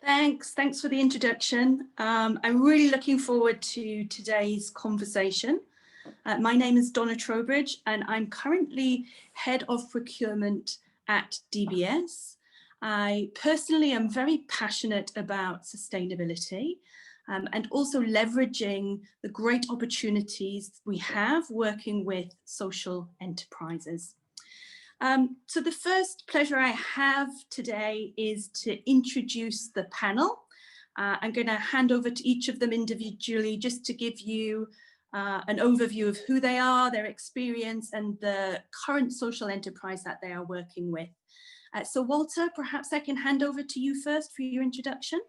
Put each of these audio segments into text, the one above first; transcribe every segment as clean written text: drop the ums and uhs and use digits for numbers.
Thanks for the introduction. I'm really looking forward to today's conversation. My name is Donna Trowbridge and I'm currently Head of Procurement at DBS. I personally am very passionate about sustainability and also leveraging the great opportunities we have working with social enterprises. So the first pleasure I have today is to introduce the panel. I'm going to hand over to each of them individually just to give you an overview of who they are, their experience, and the current social enterprise that they are working with. So Walter, perhaps I can hand over to you first for your introduction.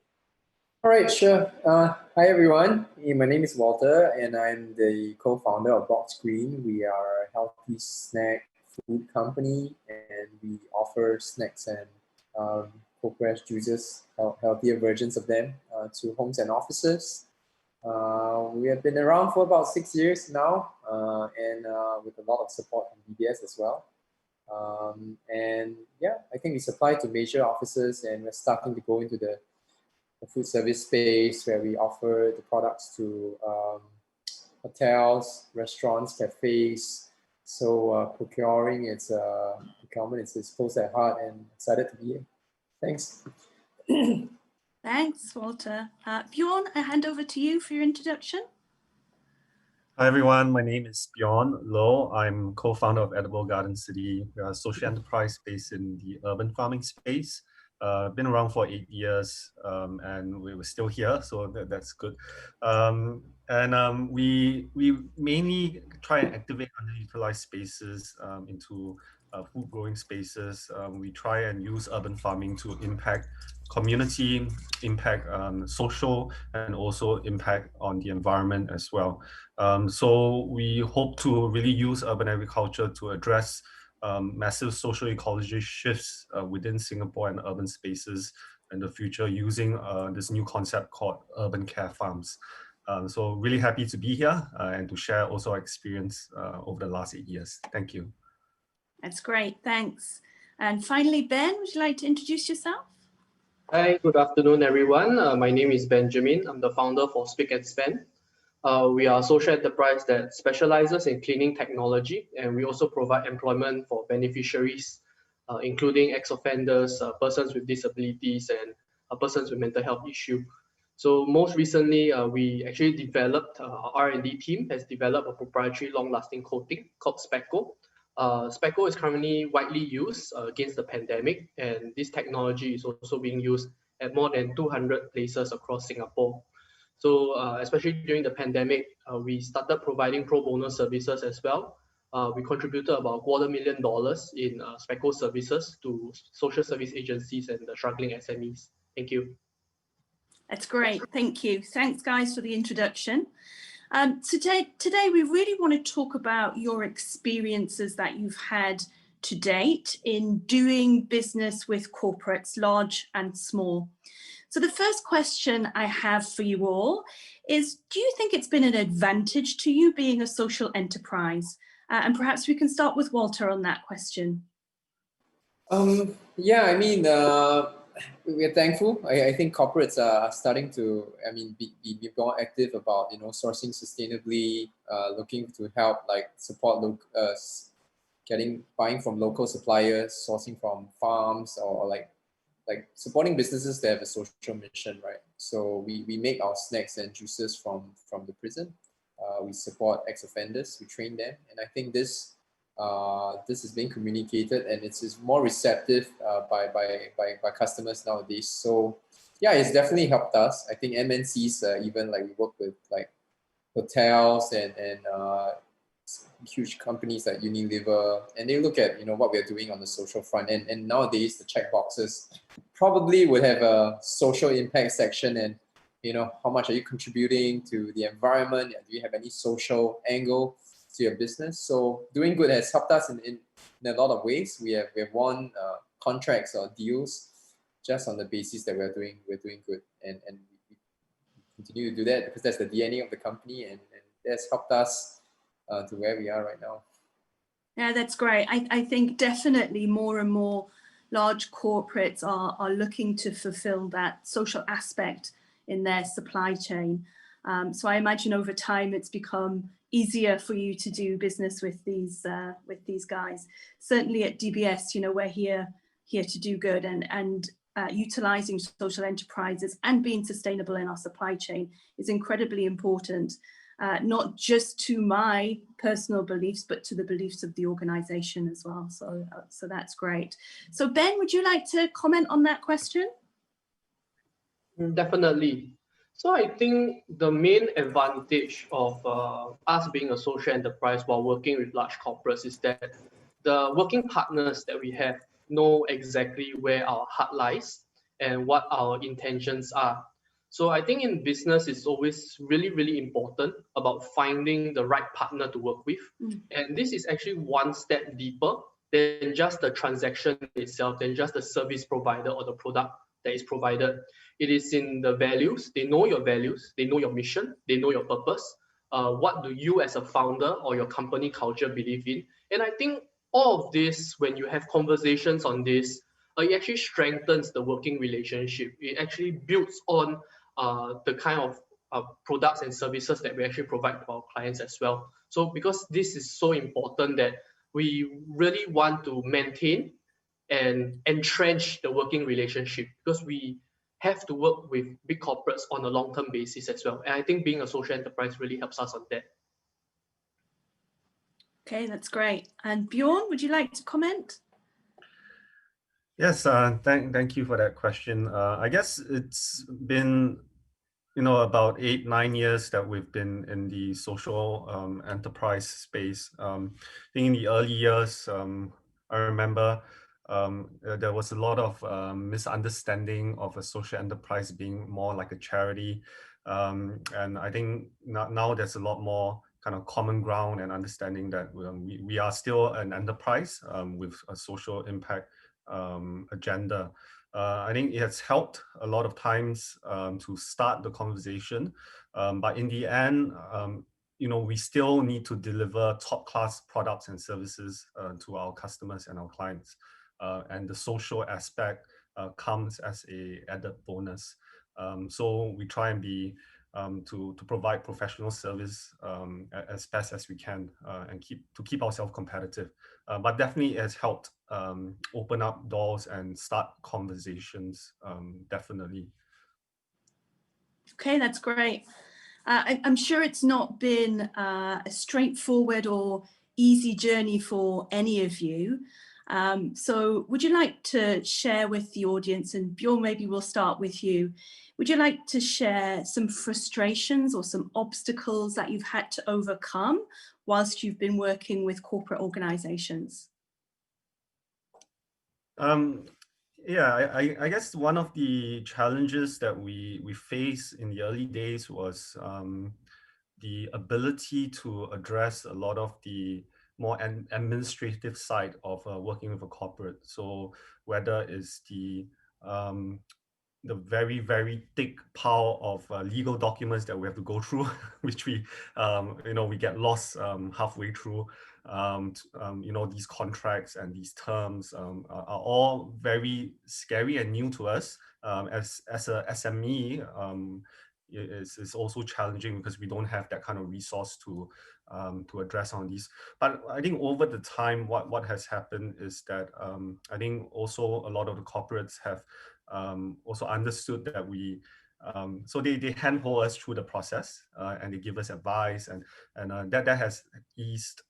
All right, sure. Hi, everyone. My name is Walter, and I'm the co-founder of Boxgreen. We are a healthy snack food company, and we offer snacks and cold-pressed juices, healthier versions of them, to homes and offices. We have been around for about 6 years now, and with a lot of support from DBS as well. And yeah, I think we supply to major offices, and we're starting to go into the food service space where we offer the products to hotels, restaurants, cafes. So Procuring, procurement, it's close at heart, and excited to be here. Thanks. Thanks, Walter. Bjorn, I hand over to you for your introduction. Hi everyone, my name is Bjorn Lowe. I'm co-founder of Edible Garden City. We are a social enterprise based in the urban farming space. Been around for 8 years, and we were still here, so that's good. We mainly try and activate underutilized spaces into food growing spaces. We try and use urban farming to impact community, impact social, and also impact on the environment as well. So we hope to really use urban agriculture to address massive social ecology shifts within Singapore and urban spaces in the future using this new concept called urban care farms. So really happy to be here and to share also our experience over the last 8 years. Thank you. That's great, thanks. And finally, Ben, would you like to introduce yourself? Hi, good afternoon, everyone. My name is Benjamin. I'm the founder for Spic and Span. We are a social enterprise that specializes in cleaning technology, and we also provide employment for beneficiaries, including ex-offenders, persons with disabilities, and persons with mental health issues. So most recently, we actually developed, our R&D team has developed a proprietary long-lasting coating called Speco. Speco is currently widely used against the pandemic, and this technology is also being used at more than 200 places across Singapore. So especially during the pandemic, we started providing pro bono services as well. We contributed about $250,000 in Speco services to social service agencies and the struggling SMEs. Thank you. That's great, thank you. Thanks guys for the introduction. Today we really want to talk about your experiences that you've had to date in doing business with corporates, large and small. So the first question I have for you all is, do you think it's been an advantage to you being a social enterprise? And perhaps we can start with Walter on that question. Yeah, I mean, we're thankful. I think corporates are starting to, be more active about, sourcing sustainably, looking to help, support buying from local suppliers, sourcing from farms, or like supporting businesses that have a social mission, right? So we make our snacks and juices from the prison. We support ex-offenders, we train them, and I think this is being communicated, and it's more receptive by customers nowadays. So yeah, it's definitely helped us. I think MNCs, even we work with hotels and huge companies like Unilever, and they look at what we're doing on the social front, and nowadays the check boxes probably would have a social impact section, and how much are you contributing to the environment? Do you have any social angle to your business? So doing good has helped us in a lot of ways. We have won contracts or deals just on the basis that we're doing good, and we continue to do that because that's the DNA of the company, and that's helped us to where we are right now. Yeah, that's great. I think definitely more and more large corporates are looking to fulfill that social aspect in their supply chain. So I imagine over time it's become easier for you to do business with these guys. Certainly at DBS, you know, we're here to do good, and utilizing social enterprises and being sustainable in our supply chain is incredibly important, not just to my personal beliefs, but to the beliefs of the organization as well. So that's great. So Ben, would you like to comment on that question? Definitely. So I think the main advantage of us being a social enterprise while working with large corporates is that the working partners that we have know exactly where our heart lies and what our intentions are. So I think in business, it's always really, really important about finding the right partner to work with. And this is actually one step deeper than just the transaction itself, than just the service provider or the product that is provided. It is in the values. They know your values, they know your mission, they know your purpose. What do you as a founder or your company culture believe in? And I think all of this, when you have conversations on this, it actually strengthens the working relationship. It actually builds on the kind of products and services that we actually provide to our clients as well. So because this is so important that we really want to maintain and entrench the working relationship, because we have to work with big corporates on a long-term basis as well. And I think being a social enterprise really helps us on that. Okay, that's great. And Bjorn, would you like to comment? Yes, thank you for that question. I guess it's been, you know, about 8-9 years that we've been in the social enterprise space. I think in the early years, I remember there was a lot of misunderstanding of a social enterprise being more like a charity. And I think now there's a lot more kind of common ground and understanding that we are still an enterprise with a social impact agenda. I think it has helped a lot of times to start the conversation, but in the end, you know, we still need to deliver top-class products and services to our customers and our clients, and the social aspect comes as a added bonus. So we try and be to provide professional service as best as we can and keep ourselves competitive. But definitely it has helped open up doors and start conversations, definitely. Okay, that's great. I'm sure it's not been a straightforward or easy journey for any of you. So would you like to share with the audience, and Bjorn, maybe we'll start with you. Would you like to share some frustrations or some obstacles that you've had to overcome whilst you've been working with corporate organizations? Yeah, I guess one of the challenges that we face in the early days was the ability to address a lot of the more administrative side of working with a corporate. So whether it's the very, very thick pile of legal documents that we have to go through, which we, you know, we get lost halfway through. You know, these contracts and these terms are all very scary and new to us. As a SME, it's also challenging because we don't have that kind of resource to address on these. But I think over the time, what has happened is that I think also a lot of the corporates have also understood that we, so they handhold us through the process and they give us advice, and that has eased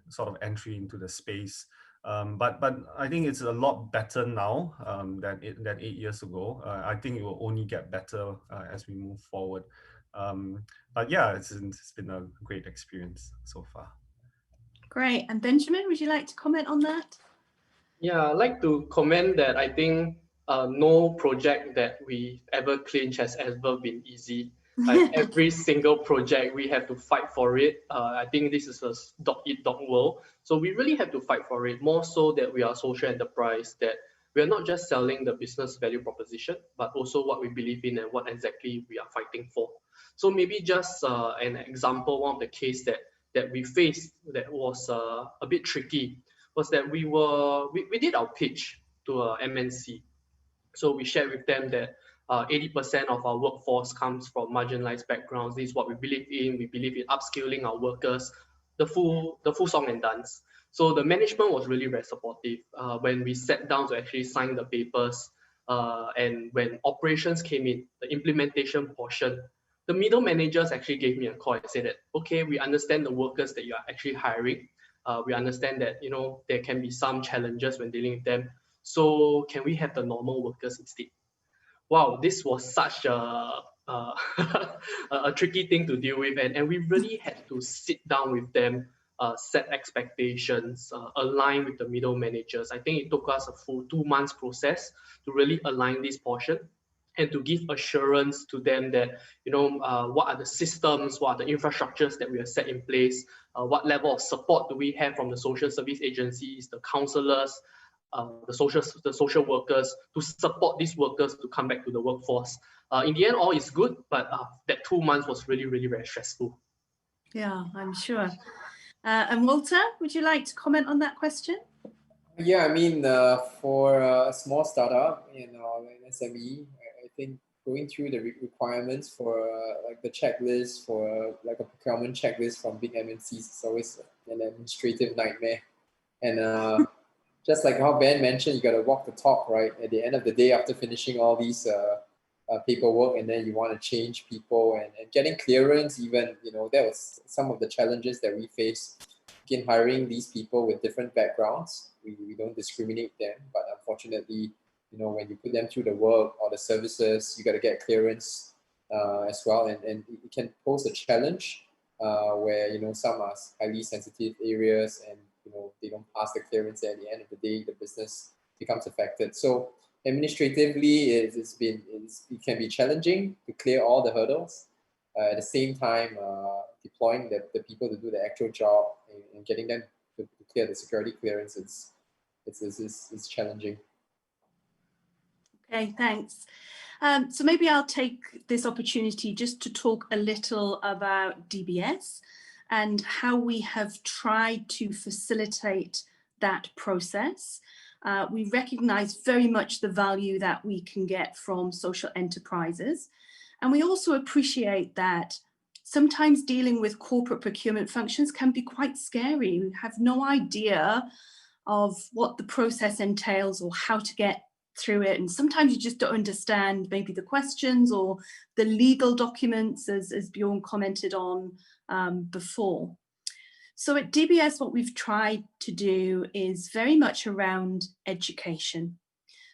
sort of entry into the space. But I think it's a lot better now than 8 years ago. I think it will only get better as we move forward. But yeah, it's been a great experience so far. Great. And Benjamin, would you like to comment on that? Yeah, I'd like to comment that I think no project that we ever clinched has ever been easy. Like every single project, we have to fight for it. I think this is a dog-eat-dog world. So we really have to fight for it, more so that we are a social enterprise, that we are not just selling the business value proposition, but also what we believe in and what exactly we are fighting for. So maybe just an example, one of the case that we faced that was a bit tricky was that we did our pitch to a MNC. So we shared with them that 80% of our workforce comes from marginalized backgrounds. This is what we believe in. We believe in upskilling our workers, the full song and dance. So the management was really very supportive when we sat down to actually sign the papers. And when operations came in, the implementation portion, the middle managers actually gave me a call and said that, okay, we understand the workers that you are actually hiring. We understand that, there can be some challenges when dealing with them. So can we have the normal workers instead? Wow, this was such a tricky thing to deal with, and we really had to sit down with them, set expectations, align with the middle managers. I think it took us a full 2 months process to really align this portion and to give assurance to them that, what are the systems, what are the infrastructures that we have set in place, what level of support do we have from the social service agencies, the counselors, the social workers, to support these workers to come back to the workforce. In the end, all is good, but that 2 months was really, really very stressful. Yeah, I'm sure. And Walter, would you like to comment on that question? Yeah, I mean, for a small startup, an SME, I think going through the requirements for like the checklist for like a procurement checklist from big MNCs is always an administrative nightmare. And just like how Ben mentioned, you got to walk the talk, right? At the end of the day, after finishing all these paperwork, and then you want to change people and getting clearance, even, that was some of the challenges that we face in hiring these people with different backgrounds. We don't discriminate them, but unfortunately, when you put them through the work or the services, you got to get clearance as well, and it can pose a challenge where some are highly sensitive areas, and they don't pass the clearance. At the end of the day, the business becomes affected. So administratively, it can be challenging to clear all the hurdles. At the same time, deploying the people to do the actual job and getting them to clear the security clearance, it's challenging. Okay, thanks. So maybe I'll take this opportunity just to talk a little about DBS and how we have tried to facilitate that process. We recognise very much the value that we can get from social enterprises. And we also appreciate that sometimes dealing with corporate procurement functions can be quite scary. We have no idea of what the process entails or how to get through it. And sometimes you just don't understand maybe the questions or the legal documents, as Bjorn commented on before. So at DBS, what we've tried to do is very much around education.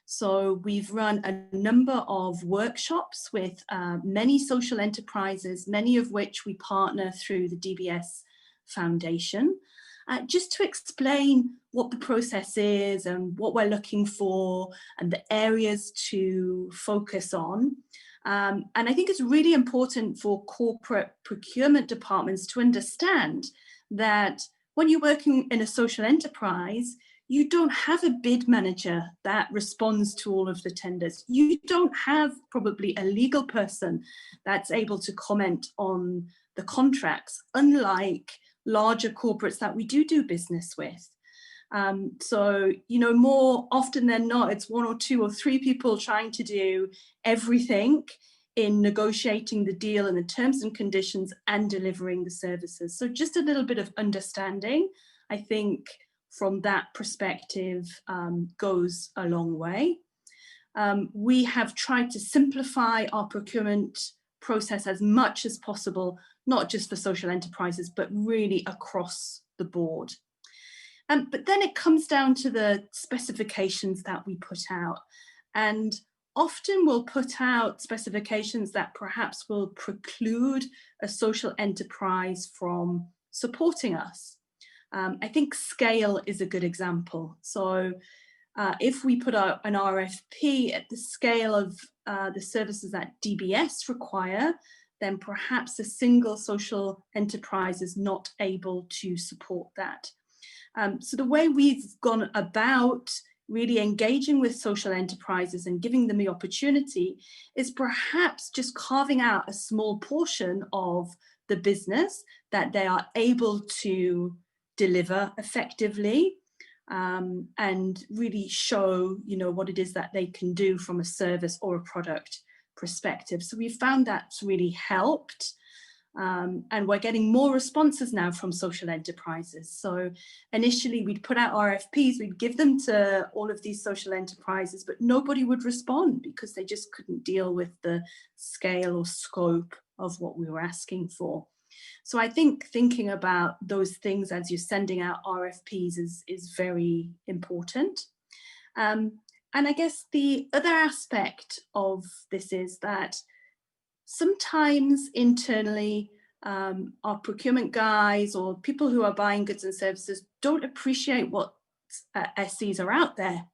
So we've run a number of workshops with many social enterprises, many of which we partner through the DBS Foundation, just to explain what the process is and what we're looking for and the areas to focus on. And I think it's really important for corporate procurement departments to understand that when you're working in a social enterprise, you don't have a bid manager that responds to all of the tenders. You don't have probably a legal person that's able to comment on the contracts, unlike larger corporates that we do business with. So, more often than not, it's 1 or 2 or 3 people trying to do everything in negotiating the deal and the terms and conditions and delivering the services. So just a little bit of understanding, I think, from that perspective goes a long way. We have tried to simplify our procurement process as much as possible, not just for social enterprises, but really across the board. But then it comes down to the specifications that we put out. And often we'll put out specifications that perhaps will preclude a social enterprise from supporting us. I think scale is a good example. So if we put out an RFP at the scale of the services that DBS require, then perhaps a single social enterprise is not able to support that. So the way we've gone about really engaging with social enterprises and giving them the opportunity is perhaps just carving out a small portion of the business that they are able to deliver effectively, and really show, what it is that they can do from a service or a product perspective. So we found that's really helped. And we're getting more responses now from social enterprises. So initially we'd put out RFPs, we'd give them to all of these social enterprises, but nobody would respond because they just couldn't deal with the scale or scope of what we were asking for. So I think thinking about those things as you're sending out RFPs is very important. And I guess the other aspect of this is that sometimes internally, our procurement guys or people who are buying goods and services don't appreciate what SEs are out there.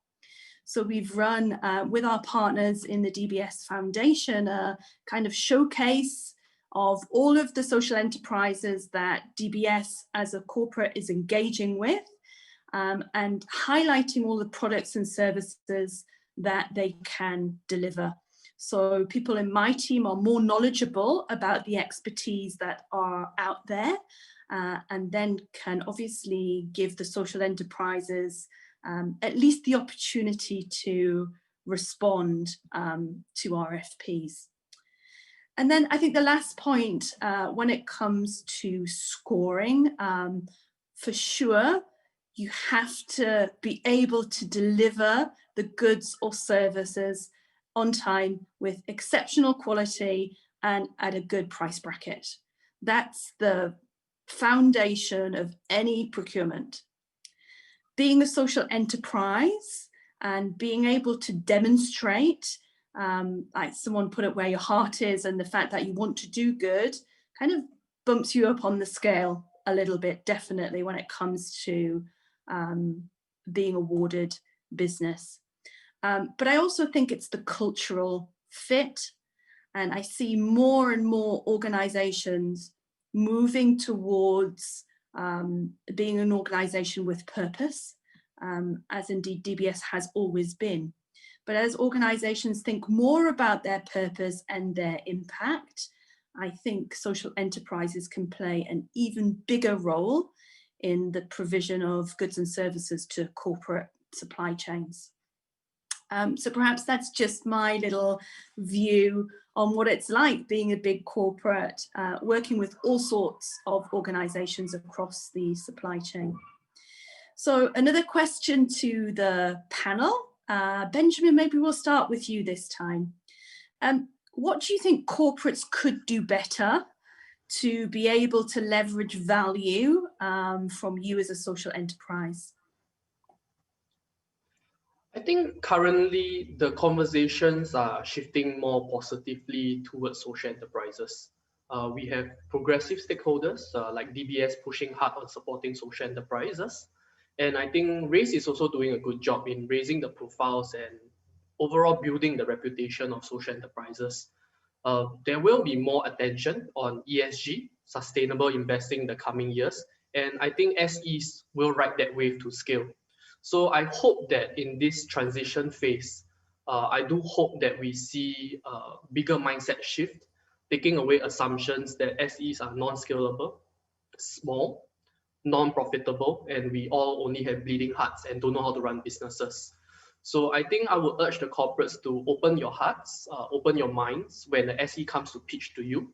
So we've run with our partners in the DBS Foundation a kind of showcase of all of the social enterprises that DBS as a corporate is engaging with, and highlighting all the products and services that they can deliver. So people in my team are more knowledgeable about the expertise that are out there, and then can obviously give the social enterprises at least the opportunity to respond to RFPs. And then I think the last point, when it comes to scoring, for sure, you have to be able to deliver the goods or services on time with exceptional quality and at a good price bracket. That's the foundation of any procurement. Being a social enterprise and being able to demonstrate, like someone put it, where your heart is, and the fact that you want to do good kind of bumps you up on the scale a little bit, definitely, when it comes to being awarded business. But I also think it's the cultural fit. And I see more and more organizations moving towards being an organization with purpose, as indeed DBS has always been. But as organizations think more about their purpose and their impact, I think social enterprises can play an even bigger role in the provision of goods and services to corporate supply chains. So perhaps that's just my little view on what it's like being a big corporate, working with all sorts of organizations across the supply chain. So another question to the panel. Benjamin, maybe we'll start with you this time. What do you think corporates could do better to be able to leverage value from you as a social enterprise? I think currently the conversations are shifting more positively towards social enterprises. We have progressive stakeholders like DBS pushing hard on supporting social enterprises. And I think RAISE is also doing a good job in raising the profiles and overall building the reputation of social enterprises. There will be more attention on ESG, sustainable investing in the coming years. And I think SEs will ride that wave to scale. So I hope that in this transition phase, I do hope that we see a bigger mindset shift, taking away assumptions that SEs are non-scalable, small, non-profitable, and we all only have bleeding hearts and don't know how to run businesses. So I think I would urge the corporates to open your hearts, open your minds when the SE comes to pitch to you.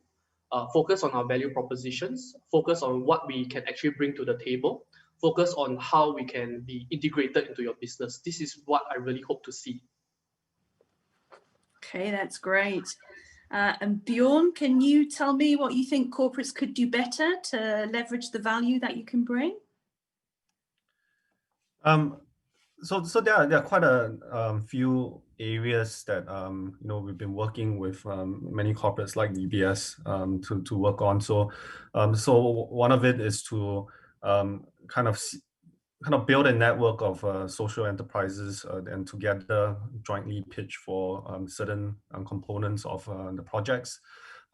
Focus on our value propositions, focus on what we can actually bring to the table, focus on how we can be integrated into your business. This is what I really hope to see. Okay, that's great. And Bjorn, can you tell me what you think corporates could do better to leverage the value that you can bring? So there are quite a few areas that we've been working with many corporates like DBS to work on. So one of it is to kind of build a network of social enterprises and together jointly pitch for certain components of the projects.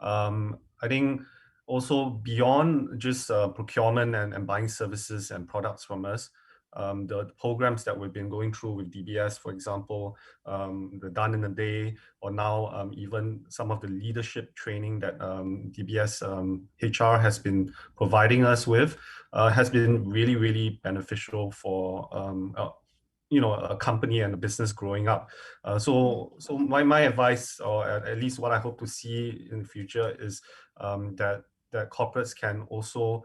I think also beyond just procurement and buying services and products from us, the programs that we've been going through with DBS, for example, the Done in a Day, or now even some of the leadership training that DBS HR has been providing us with, has been really, really beneficial for a company and a business growing up. So my advice, or at least what I hope to see in the future, is that corporates can also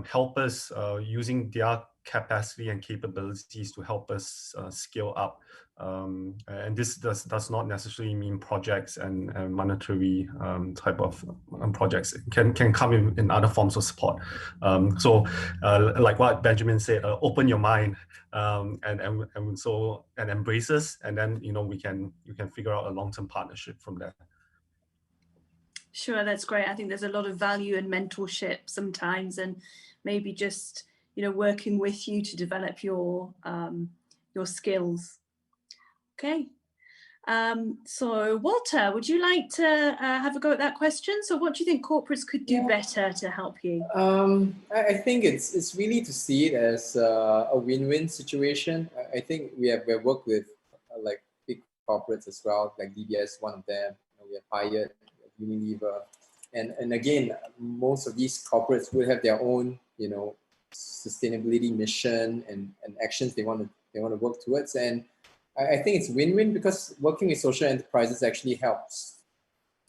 help us using their capacity and capabilities to help us scale up. And this does not necessarily mean projects and monetary type of projects. It can come in other forms of support. So like what Benjamin said, open your mind and embrace us, and then you can figure out a long-term partnership from there. Sure, that's great. I think there's a lot of value in mentorship sometimes, and maybe just working with you to develop your skills. Okay. So Walter, would you like to have a go at that question? So what do you think corporates could do better to help you? I think it's really to see it as a win-win situation. I think we've worked with like big corporates as well, like DBS, one of them. We have hired Unilever, and again, most of these corporates will have their own sustainability mission and actions they want to work towards. And I think it's win-win, because working with social enterprises actually helps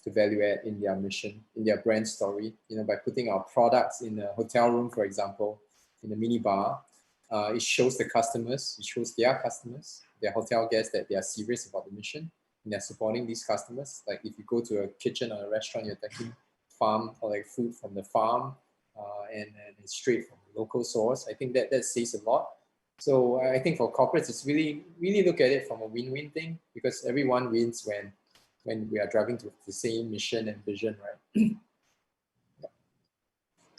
to value add in their mission, in their brand story. By putting our products in a hotel room, for example, in a mini bar, it shows the customers, it shows their customers, their hotel guests, that they are serious about the mission and they're supporting these customers. Like if you go to a kitchen or a restaurant, you're taking farm or like food from the farm and it's straight from the local source. I think that says a lot. So I think for corporates, it's really look at it from a win-win thing, because everyone wins when we are driving to the same mission and vision, right?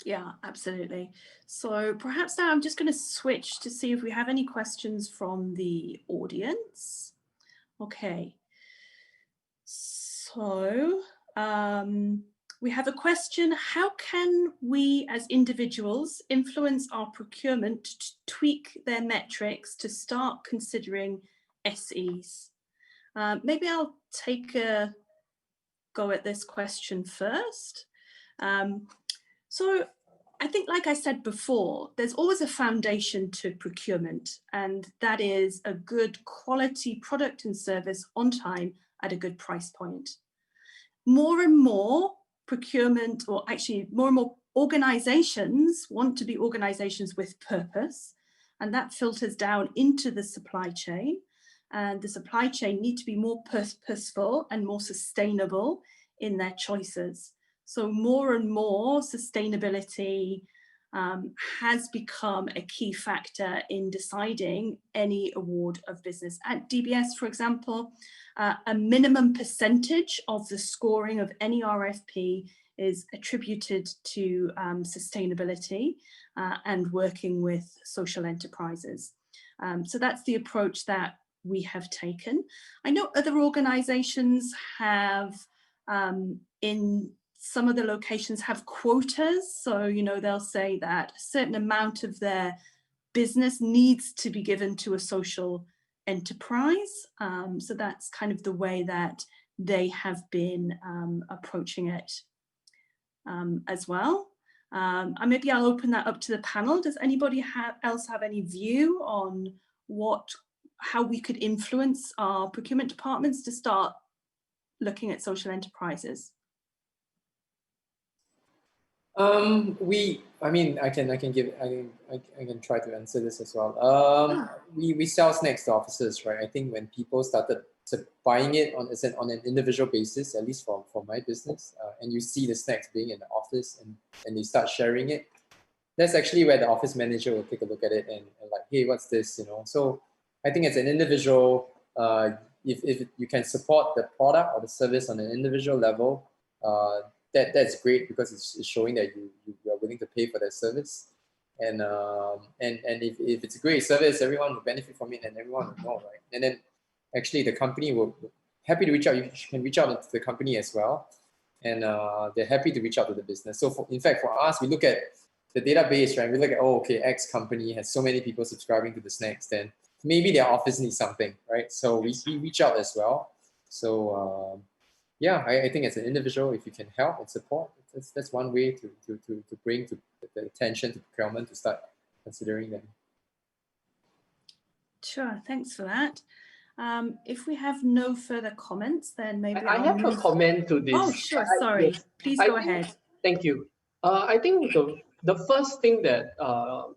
Yeah, absolutely. So perhaps now I'm just going to switch to see if we have any questions from the audience. Okay. So we have a question: how can we as individuals influence our procurement to tweak their metrics to start considering SEs? Maybe I'll take a go at this question first. So I think, like I said before, there's always a foundation to procurement, and that is a good quality product and service on time at a good price point. More and more procurement, or actually more and more organizations want to be organizations with purpose, and that filters down into the supply chain. And the supply chain need to be more purposeful and more sustainable in their choices. So more and more sustainability has become a key factor in deciding any award of business. At DBS, for example, a minimum percentage of the scoring of any RFP is attributed to sustainability and working with social enterprises. So that's the approach that we have taken. I know other organizations have, in some of the locations, have quotas. So, they'll say that a certain amount of their business needs to be given to a social enterprise. So that's kind of the way that they have been approaching it as well. And maybe I'll open that up to the panel. Does anybody else have any view on how we could influence our procurement departments to start looking at social enterprises? I can try to answer this as well. We sell snacks to offices, right? I think when people started buying it on an individual basis, at least for my business, and you see the snacks being in the office and they start sharing it, that's actually where the office manager will take a look at it and like, hey, what's this? So I think as an individual, if you can support the product or the service on an individual level, that's great, because it's showing that you are willing to pay for that service. And if it's a great service, everyone will benefit from it and everyone will know, right? And then actually the company will happy to reach out. You can reach out to the company as well, and they're happy to reach out to the business. So in fact, for us, we look at the database, right? We look at, oh, okay, X company has so many people subscribing to the snacks, then maybe their office needs something, right? So we reach out as well. So yeah, I think as an individual, if you can help and support, that's one way to bring to the attention to procurement to start considering them. Sure, thanks for that. If we have no further comments, then maybe I have a comment to this. Oh, sure, sorry. Yes. Please go ahead. Thank you. I think the first thing that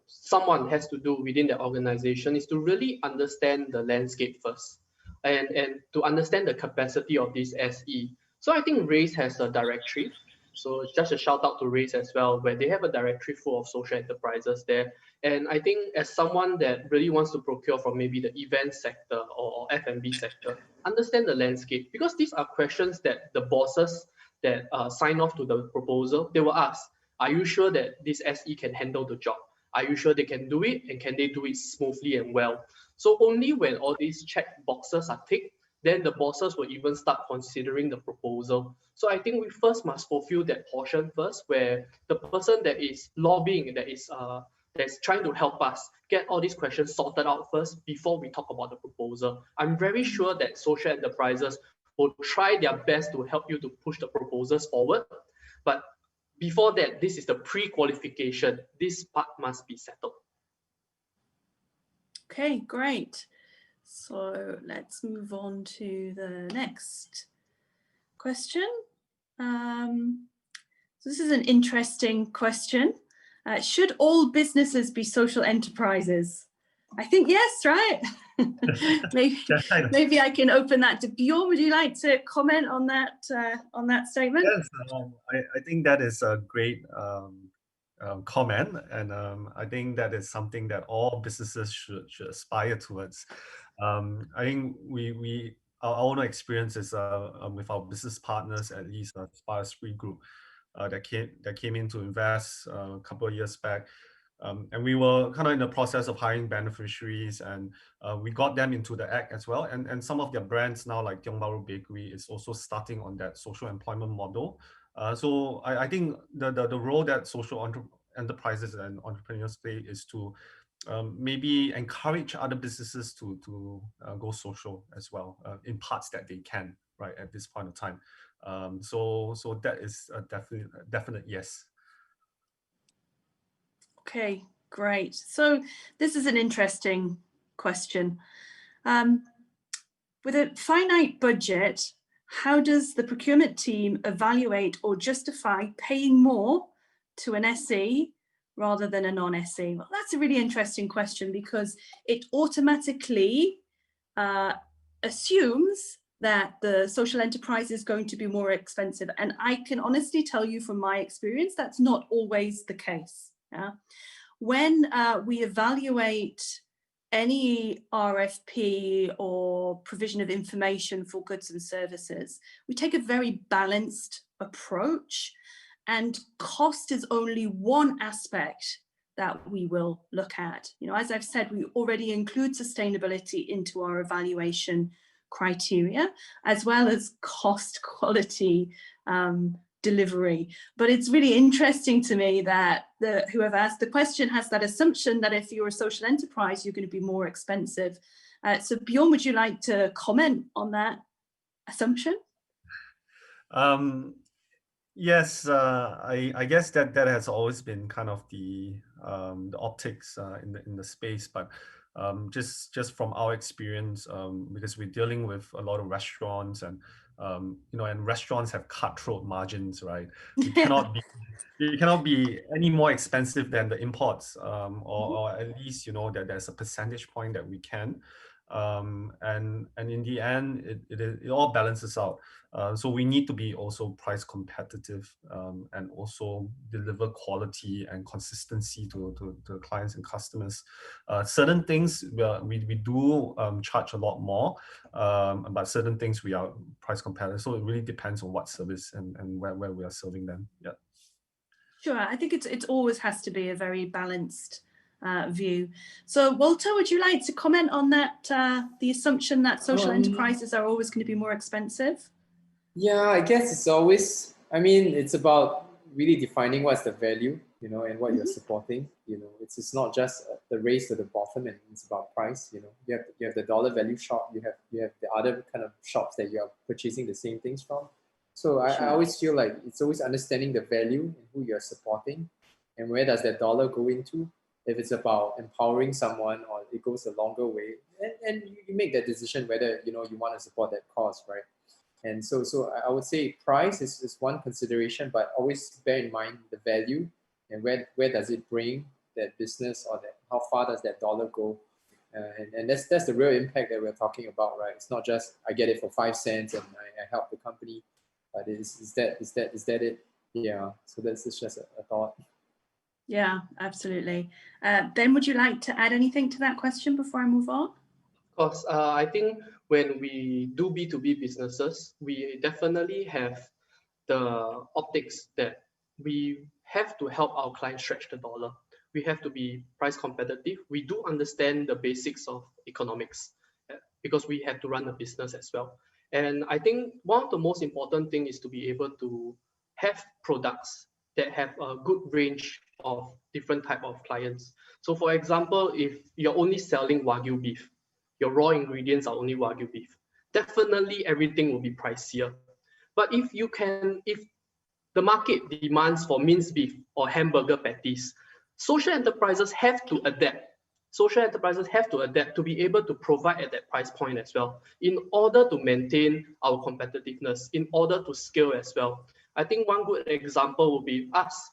someone has to do within the organization is to really understand the landscape first and to understand the capacity of this SE. So I think RAISE has a directory. So just a shout out to RAISE as well, where they have a directory full of social enterprises there. And I think as someone that really wants to procure from maybe the event sector or F&B sector, understand the landscape, because these are questions that the bosses that sign off to the proposal, they will ask, are you sure that this SE can handle the job? Are you sure they can do it? And can they do it smoothly and well? So only when all these check boxes are ticked, then the bosses will even start considering the proposal. So I think we first must fulfill that portion first, where the person that is lobbying, that's trying to help us get all these questions sorted out first before we talk about the proposal. I'm very sure that social enterprises will try their best to help you to push the proposals forward. But before that, this is the pre-qualification. This part must be settled. Okay, great. So let's move on to the next question. So this is an interesting question. Should all businesses be social enterprises? I think yes, right? maybe I can open that to Bjorn. Would you like to comment on that statement? Yes, I think that is a great comment, and I think that is something that all businesses should aspire towards. I think our own experiences with our business partners, at least Aspire Spic Group, that came in to invest a couple of years back. And we were kind of in the process of hiring beneficiaries, and we got them into the act as well. And some of their brands now, like Tiong Bahru Bakery, is also starting on that social employment model. So I think the role that social enterprises and entrepreneurs play is to maybe encourage other businesses to go social as well, in parts that they can, right, at this point of time. So that is a definite yes. Okay, great. So this is an interesting question. With a finite budget, how does the procurement team evaluate or justify paying more to an SE rather than a non-SE? Well, that's a really interesting question, because it automatically assumes that the social enterprise is going to be more expensive. And I can honestly tell you from my experience, that's not always the case. Yeah? When we evaluate any RFP or provision of information for goods and services, we take a very balanced approach, and cost is only one aspect that we will look at. You know, as I've said, we already include sustainability into our evaluation criteria, as well as cost, quality, delivery. But it's really interesting to me that whoever asked the question has that assumption that if you're a social enterprise, you're going to be more expensive. So Bjorn, would you like to comment on that assumption? Yes, I guess that has always been kind of the optics in the space, but just from our experience, because we're dealing with a lot of restaurants, and and restaurants have cutthroat margins, right? You cannot be any more expensive than the imports, or at least that there's a percentage point that we can. And in the end, it all balances out. So we need to be also price competitive, and also deliver quality and consistency to clients and customers. Certain things we do charge a lot more, but certain things we are price competitive. So it really depends on what service and where we are serving them. Yeah. Sure, I think it always has to be a very balanced view. So Walter, would you like to comment on that, the assumption that social enterprises are always going to be more expensive? Yeah, I guess it's always, it's about really defining what's the value, you know, and what you're supporting. You know, it's not just the race to the bottom, and it's about price. You know, you have the dollar value shop, you have the other kind of shops that you are purchasing the same things from. So I always feel like it's always understanding the value and who you're supporting, and where does that dollar go into. If it's about empowering someone, or it goes a longer way, and you make that decision whether, you know, you want to support that cause, right? And so I would say price is one consideration, but always bear in mind the value and where does it bring that business, or that how far does that dollar go, and that's the real impact that we're talking about, right? It's not just I get it for 5 cents and I help the company, but is that it? Yeah. So that's just a thought. Yeah, absolutely. Ben, would you like to add anything to that question before I move on? Of course, I think when we do B2B businesses, we definitely have the optics that we have to help our clients stretch the dollar. We have to be price competitive. We do understand the basics of economics because we have to run a business as well. And I think one of the most important things is to be able to have products that have a good range of different type of clients. So for example, if you're only selling Wagyu beef, your raw ingredients are only Wagyu beef, definitely everything will be pricier. But if the market demands for minced beef or hamburger patties, social enterprises have to adapt. Social enterprises have to adapt to be able to provide at that price point as well, in order to maintain our competitiveness, in order to scale as well. I think one good example would be us.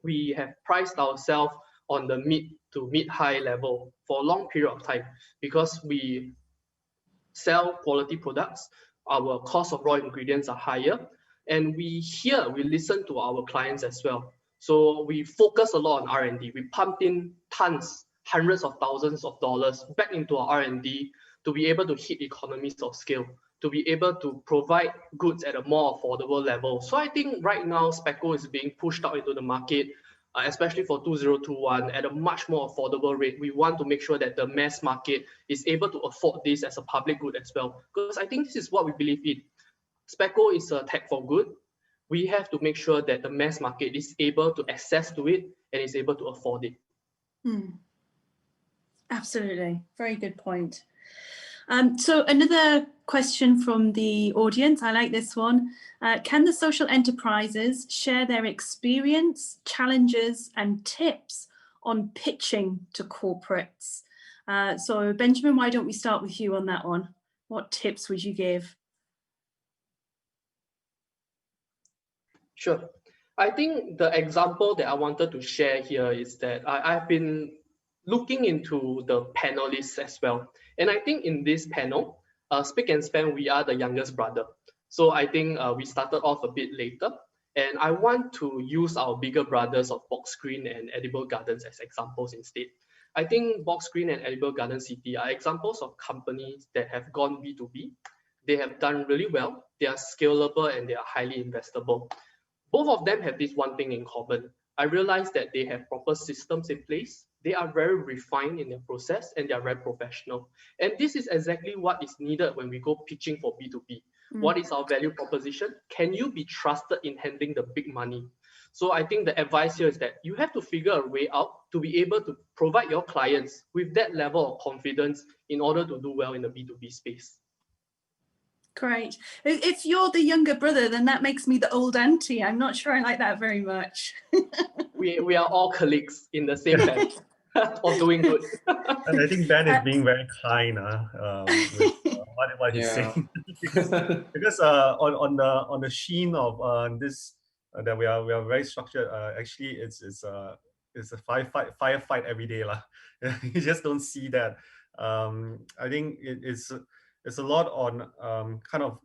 We have priced ourselves on the mid to mid-high level for a long period of time because we sell quality products. Our cost of raw ingredients are higher, and we listen to our clients as well. So we focus a lot on R&D. We pumped in tons, hundreds of thousands of dollars back into our R&D to be able to hit economies of scale, to be able to provide goods at a more affordable level. So I think right now, Speco is being pushed out into the market, especially for 2021, at a much more affordable rate. We want to make sure that the mass market is able to afford this as a public good as well, because I think this is what we believe in. Speco is a tech for good. We have to make sure that the mass market is able to access to it and is able to afford it. Absolutely. Very good point. So another question from the audience, I like this one. Can the social enterprises share their experience, challenges and tips on pitching to corporates? So Benjamin, why don't we start with you on that one? What tips would you give? Sure. I think the example that I wanted to share here is that I've been looking into the panelists as well. And I think in this panel, Spic and Span, we are the youngest brother. So I think we started off a bit later. And I want to use our bigger brothers of Boxgreen and Edible Gardens as examples instead. I think Boxgreen and Edible Garden City are examples of companies that have gone B2B. They have done really well. They are scalable and they are highly investable. Both of them have this one thing in common. I realized that they have proper systems in place. They are very refined in their process and they are very professional. And this is exactly what is needed when we go pitching for B2B. What is our value proposition? Can you be trusted in handling the big money? So I think the advice here is that you have to figure a way out to be able to provide your clients with that level of confidence in order to do well in the B2B space. Great. If you're the younger brother, then that makes me the old auntie. I'm not sure I like that very much. we are all colleagues in the same family of doing good. And I think Ben is being very kind with what he's saying. because on the sheen of this that we are very structured. Actually, it's a firefight every day lah. You just don't see that. I think it's a lot on kind of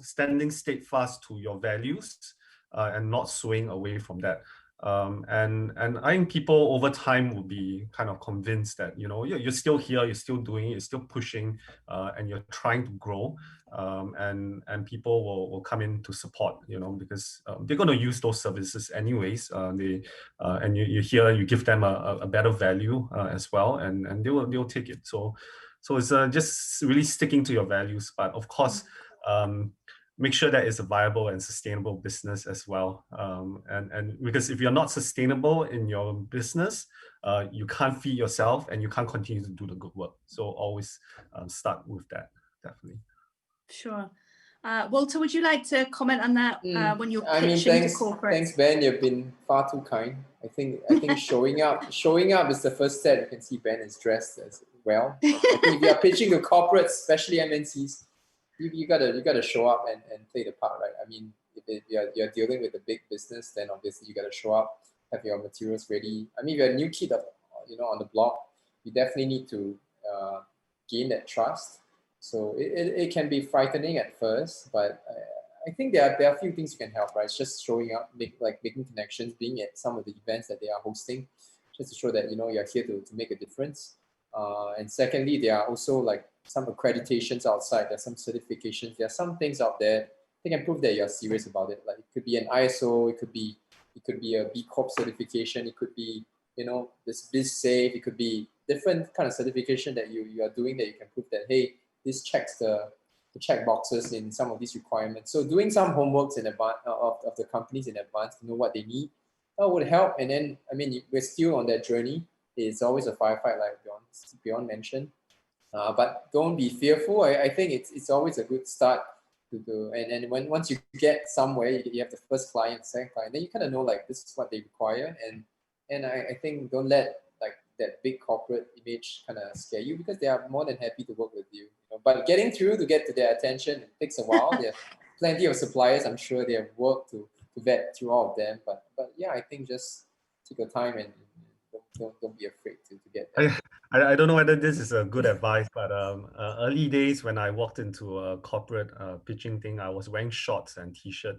standing steadfast to your values and not swaying away from that. And I think people over time will be kind of convinced that you're still here, you're still doing it, you're still pushing, and you're trying to grow, and people will come in to support, because they're going to use those services anyways. And you give them a better value as well, and they'll take it. So it's just really sticking to your values, but of course. make sure that it's a viable and sustainable business as well. And because if you're not sustainable in your business, you can't feed yourself and you can't continue to do the good work. So always start with that, definitely. Sure. Walter, would you like to comment on that when you're pitching to corporates? Thanks, Ben. You've been far too kind. I think showing up is the first step. You can see Ben is dressed as well. I think if you are pitching to corporates, especially MNCs, you gotta show up and play the part, right? I mean, if you're dealing with a big business, then obviously you gotta show up, have your materials ready. I mean, if you're a new kid on the block, you definitely need to gain that trust. So it can be frightening at first, but I think there are a few things you can help, right? It's just showing up, making connections, being at some of the events that they are hosting, just to show that you're here to make a difference. And secondly, there are also like some accreditations outside. There's some certifications. There are some things out there that can prove that you're serious about it. Like it could be an ISO, it could be a B Corp certification, it could be this BizSafe, it could be different kind of certification that you are doing that you can prove that, hey, this checks the check boxes in some of these requirements. So doing some homeworks in advance of the companies in advance to know what they need, that would help. And then, I mean, we're still on that journey. It's always a firefight, like Bjorn mentioned. But don't be fearful. I think it's always a good start to do. And once you get somewhere, you have the first client, second client, then you kind of know like this is what they require. And I think don't let like that big corporate image kind of scare you, because they are more than happy to work with you. But getting through to get to their attention, it takes a while. There are plenty of suppliers. I'm sure they have worked to vet through all of them. But yeah, I think just take your time and don't be afraid to get there. I don't know whether this is a good advice, but early days when I walked into a corporate pitching thing, I was wearing shorts and t-shirt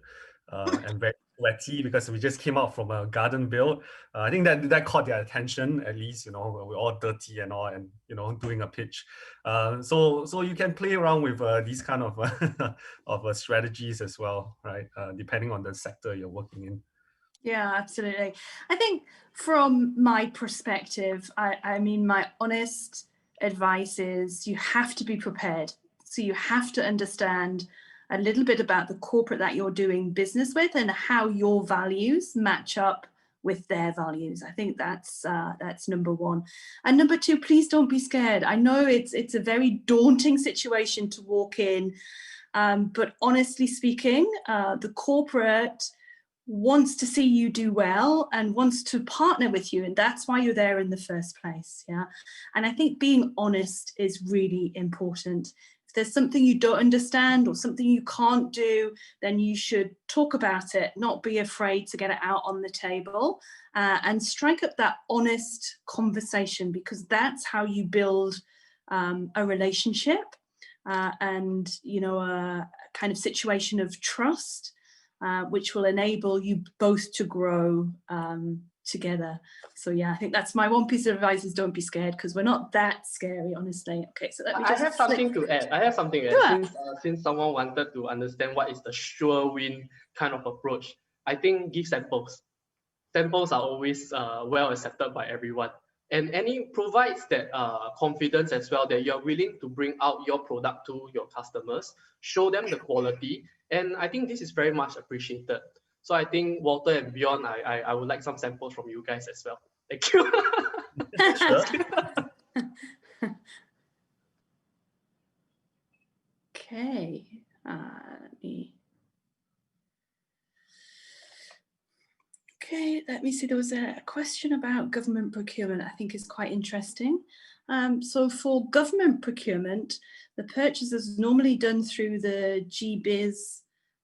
and very sweaty because we just came out from a garden build. I think that caught their attention, at least, we're all dirty and all, and doing a pitch. So you can play around with these kind of of strategies as well, right? Depending on the sector you're working in. Yeah, absolutely. I think from my perspective, I mean, my honest advice is you have to be prepared. So you have to understand a little bit about the corporate that you're doing business with and how your values match up with their values. I think that's number one. And number two, please don't be scared. I know it's a very daunting situation to walk in, but honestly speaking, the corporate wants to see you do well and wants to partner with you, and that's why you're there in the first place. Yeah, and I think being honest is really important. If there's something you don't understand or something you can't do, then you should talk about it, not be afraid to get it out on the table, and strike up that honest conversation, because that's how you build a relationship and a kind of situation of trust, which will enable you both to grow together. So yeah, I think that's my one piece of advice, is don't be scared, because we're not that scary, honestly. Okay, so let me just I have something to add. Since someone wanted to understand what is the sure win kind of approach, I think give samples. Samples are always well accepted by everyone. And provides that confidence as well, that you're willing to bring out your product to your customers, show them the quality. And I think this is very much appreciated. So I think Walter and Bjorn, I would like some samples from you guys as well. Thank you. Okay, let me see. There was a question about government procurement I think is quite interesting. So for government procurement, the purchase is normally done through the GBiz.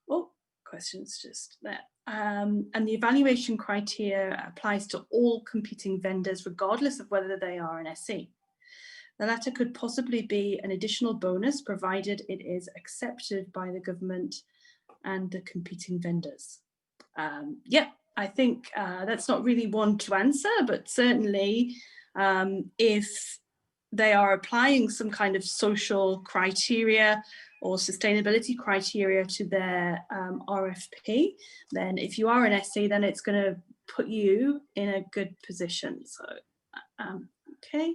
Oh, question's just there. And the evaluation criteria applies to all competing vendors, regardless of whether they are an SE. The latter could possibly be an additional bonus, provided it is accepted by the government and the competing vendors. Yeah, I think that's not really one to answer, but certainly if they are applying some kind of social criteria or sustainability criteria to their RFP, then if you are an SE, then it's going to put you in a good position. So, okay.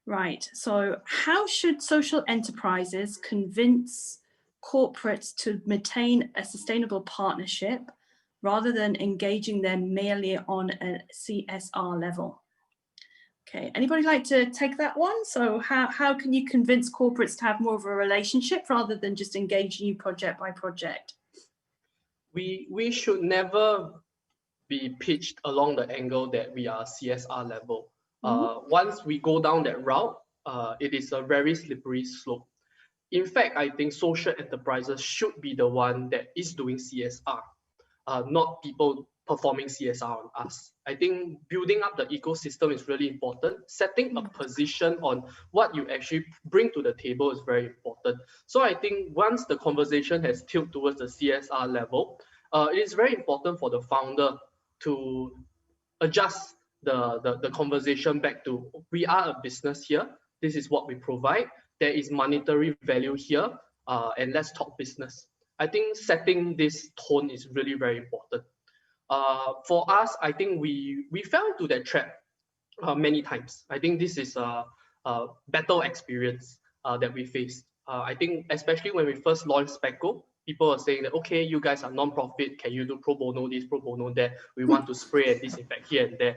Right, so how should social enterprises convince corporates to maintain a sustainable partnership rather than engaging them merely on a CSR level. Okay, anybody like to take that one? So how can you convince corporates to have more of a relationship rather than just engaging you project by project? We should never be pitched along the angle that we are CSR level. Once we go down that route, it is a very slippery slope. In fact, I think social enterprises should be the one that is doing CSR, not people performing CSR on us. I think building up the ecosystem is really important. Setting a position on what you actually bring to the table is very important. So I think once the conversation has tilted towards the CSR level, it is very important for the founder to adjust the conversation back to, we are a business here, this is what we provide, there is monetary value here, and let's talk business. I think setting this tone is really very important. For us, I think we fell into that trap many times. I think this is a battle experience that we faced. I think especially when we first launched Specco, people are saying that, okay, you guys are non-profit, can you do pro bono this, pro bono that? We want to spray and disinfect here and there.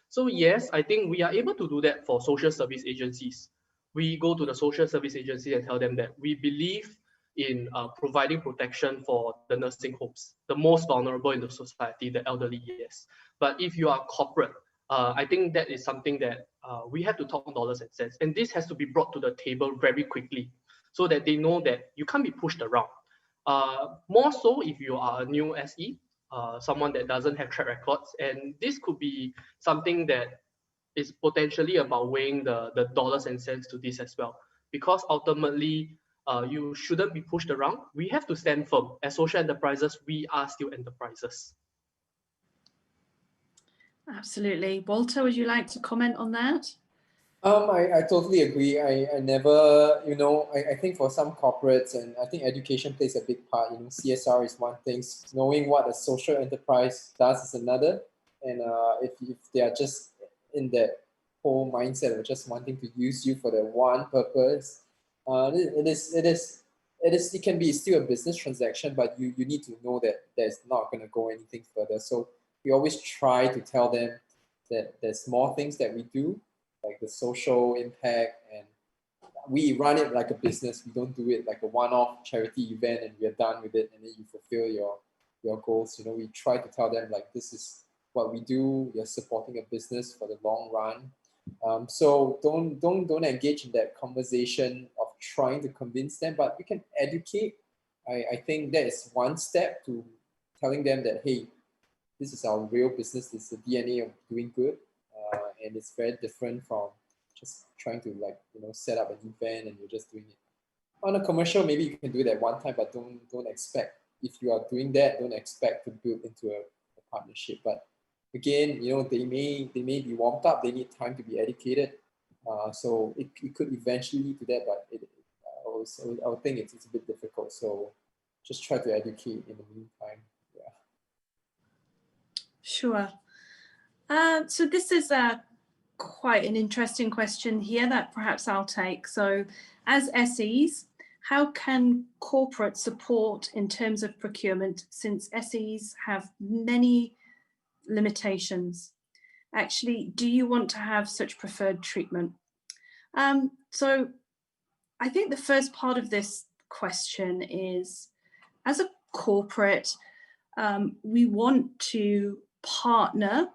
So yes, I think we are able to do that for social service agencies. We go to the social service agency and tell them that we believe in providing protection for the nursing homes, the most vulnerable in the society, the elderly, yes. But if you are corporate, I think that is something that we have to talk dollars and cents. And this has to be brought to the table very quickly so that they know that you can't be pushed around. More so if you are a new SE, someone that doesn't have track records. And this could be something that is potentially about weighing the dollars and cents to this as well. Because ultimately, you shouldn't be pushed around. We have to stand firm. As social enterprises, we are still enterprises. Absolutely. Walter, would you like to comment on that? I totally agree. I never, I think for some corporates, and I think education plays a big part, CSR is one thing, knowing what a social enterprise does is another. And if they are just in that whole mindset of just wanting to use you for that one purpose, it can be still a business transaction, but you need to know that there's not going to go anything further. So we always try to tell them that there's more things that we do, like the social impact, and we run it like a business. We don't do it like a one-off charity event and we're done with it and then you fulfill your goals. We try to tell them like, this is what we do. You're supporting a business for the long run. So don't engage in that conversation of trying to convince them, but we can educate. I think that is one step to telling them that, hey, this is our real business. This is the DNA of doing good. And it's very different from just trying to set up an event and you're just doing it. On a commercial, maybe you can do that one time, but don't expect, if you are doing that, don't expect to build into a partnership. But again, they may be warmed up, they need time to be educated. So it could eventually lead to that, but I would think it's a bit difficult. So just try to educate in the meantime. Yeah. Sure. So this is quite an interesting question here that perhaps I'll take. So as SEs, how can corporate support in terms of procurement, since SEs have many limitations? Actually, do you want to have such preferred treatment? So I think the first part of this question is, as a corporate, we want to partner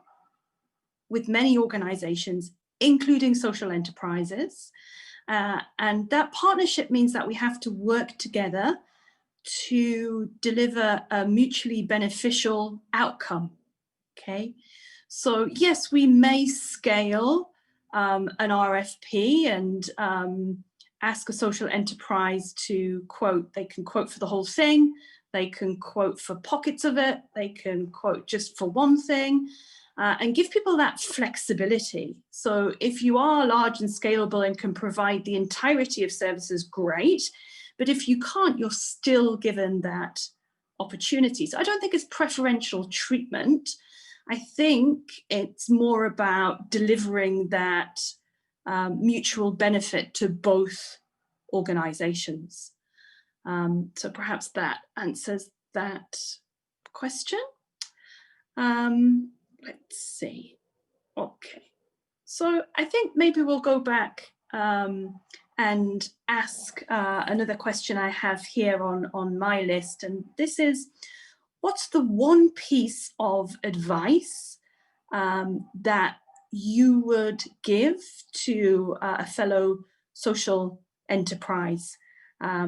with many organizations, including social enterprises. And that partnership means that we have to work together to deliver a mutually beneficial outcome. Okay, so yes, we may scale an RFP and ask a social enterprise to quote. They can quote for the whole thing, they can quote for pockets of it, they can quote just for one thing, and give people that flexibility. So if you are large and scalable and can provide the entirety of services, great. But if you can't, you're still given that opportunity. So I don't think it's preferential treatment. I think it's more about delivering that mutual benefit to both organizations. So perhaps that answers that question. Let's see. Okay. So I think maybe we'll go back and ask another question I have here on my list. And this is, what's the one piece of advice that you would give to a fellow social enterprise?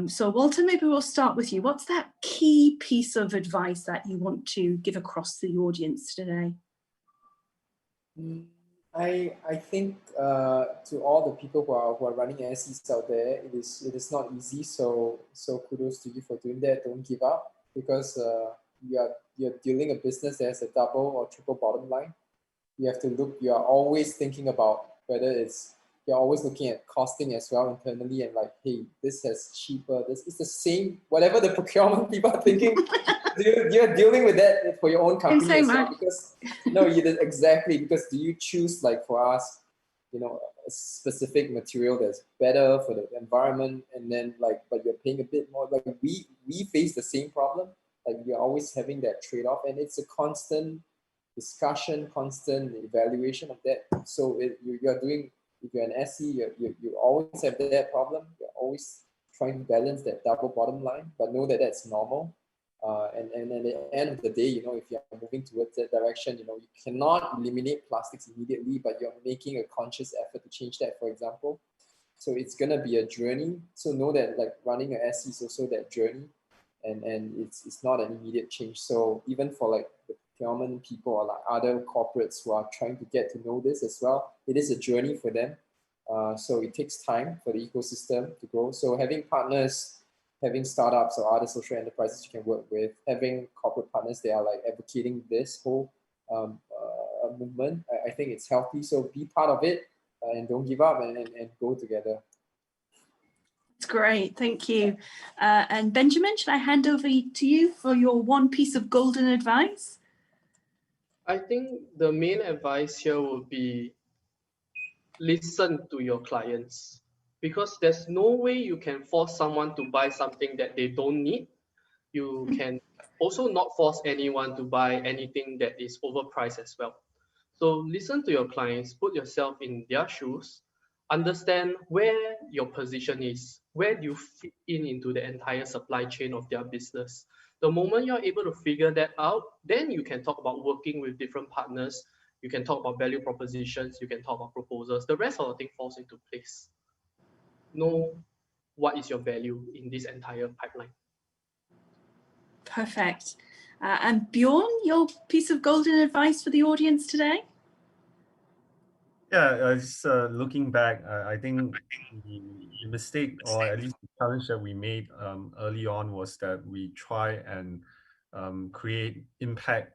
So Walter, maybe we'll start with you. What's that key piece of advice that you want to give across the audience today? I think to all the people who are running SEs out there, it is not easy. So kudos to you for doing that. Don't give up, because you're dealing a business that has a double or triple bottom line. You have to look. You are always thinking about whether you're always looking at costing as well internally, and like, hey, this has cheaper. This is the same. Whatever the procurement people are thinking. You're dealing with that for your own company as well, because exactly, because do you choose, like for us, a specific material that's better for the environment, and then but you're paying a bit more. Like we face the same problem. Like you're always having that trade-off, and it's a constant discussion, constant evaluation of that. So you're doing, if you're an SE, you always have that problem. You're always trying to balance that double bottom line, but know that that's normal. And at the end of the day, if you're moving towards that direction, you cannot eliminate plastics immediately, but you're making a conscious effort to change that, for example. So it's going to be a journey. So know that like running an SE is also that journey, and it's not an immediate change. So even for like the procurement people or like other corporates who are trying to get to know this as well, it is a journey for them. So it takes time for the ecosystem to grow. So having partners, having startups or other social enterprises you can work with, having corporate partners that are like advocating this whole movement, I think it's healthy. So be part of it and don't give up, and go together. That's great, thank you. And Benjamin, should I hand over to you for your one piece of golden advice? I think the main advice here would be listen to your clients, because there's no way you can force someone to buy something that they don't need. You can also not force anyone to buy anything that is overpriced as well. So listen to your clients, put yourself in their shoes, understand where your position is, where do you fit into the entire supply chain of their business. The moment you're able to figure that out, then you can talk about working with different partners, you can talk about value propositions, you can talk about proposals. The rest of the thing falls into place. Know what is your value in this entire pipeline. Perfect. And Bjorn, your piece of golden advice for the audience today? Yeah, just looking back, I think the mistake, or at least the challenge that we made early on, was that we try and create impact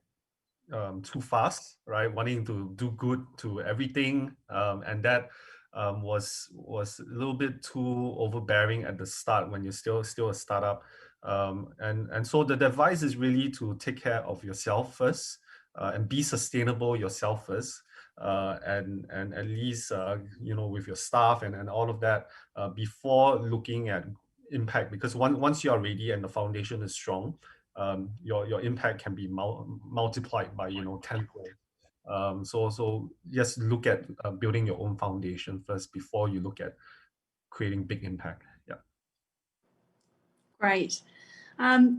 too fast, right? Wanting to do good to everything, and that was a little bit too overbearing at the start when you're still a startup. And so the advice is really to take care of yourself first, and be sustainable yourself first. And at least with your staff and all of that before looking at impact, because once you are ready and the foundation is strong, your impact can be multiplied by tenfold. So just look at building your own foundation first before you look at creating big impact. Yeah. Great.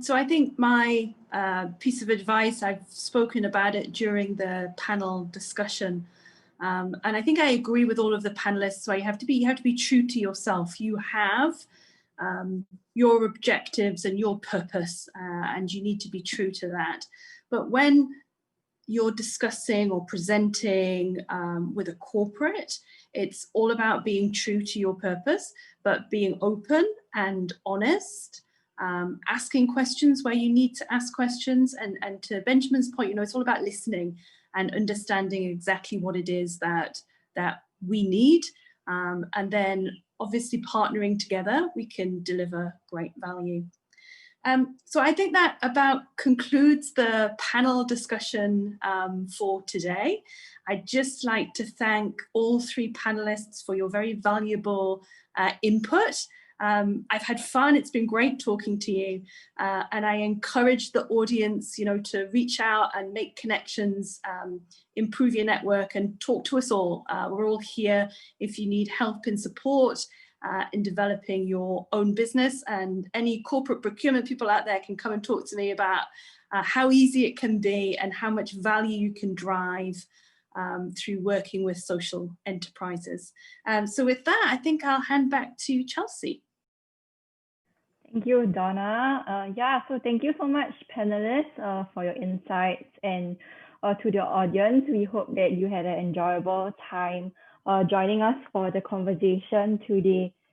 So I think my piece of advice, I've spoken about it during the panel discussion, and I think I agree with all of the panelists. Where you have to be true to yourself. You have your objectives and your purpose, and you need to be true to that. But when you're discussing or presenting with a corporate, it's all about being true to your purpose, but being open and honest. Asking questions where you need to ask questions, and to Benjamin's point, it's all about listening and understanding exactly what it is that we need, and then obviously partnering together, we can deliver great value. So I think that about concludes the panel discussion for today. I'd just like to thank all three panelists for your very valuable input. I've had fun. It's been great talking to you. And I encourage the audience, to reach out and make connections, improve your network and talk to us all. We're all here if you need help and support in developing your own business, and any corporate procurement people out there can come and talk to me about how easy it can be and how much value you can drive through working with social enterprises. So with that, I think I'll hand back to Chelsea. Thank you, Donna. So thank you so much, panelists, for your insights, and to the audience. We hope that you had an enjoyable time joining us for the conversation today.